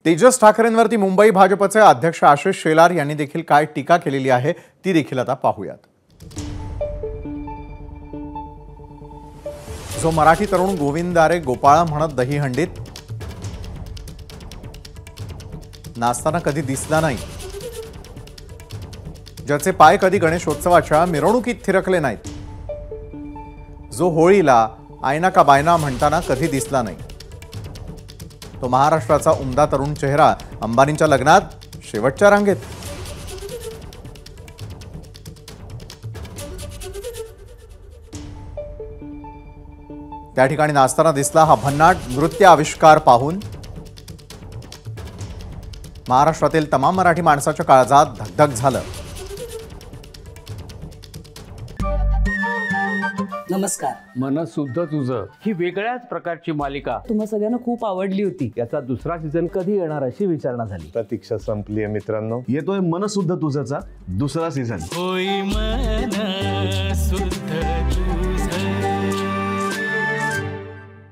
तेजस ठाकरेंवरती मुंबई भाजपचे अध्यक्ष आशिष शेलार यांनी देखील काय टीका केलेली आहे ती देखील आता पाहूयात। जो मराठी तरुण गोविंदारे गोपाळ म्हणत दहीहंडीत नाचताना कधी दिसला नाही, ज्याचे पाय कधी गणेशोत्सवाच्या मिरवणुकीत थिरकले नाहीत, जो होळीला आयना का बायना म्हणताना कधी दिसला नाही, तो महाराष्ट्राचा उमदा तरुण चेहरा अंबानींच्या लग्नात शेवटच्या रांगेत। त्या ठिकाणी नाचताना दिसला हा भन्नाट नृत्य आविष्कार पाहून महाराष्ट्रातील तमाम मराठी माणसाच्या काळजात धगधग झालं। नमस्कार। मनसुद्धा तुझं ही वेगळ्याच प्रकारची मालिका तुम्हा सगळ्यांना खूप आवडली होती। याचा दुसरा सीझन कधी येणार अशी विचारणा झाली। प्रतीक्षा संपली आहे मित्रांनो। येतोय मनसुद्धा तुझाचा दुसरा सीझन। होई मनसुद्धा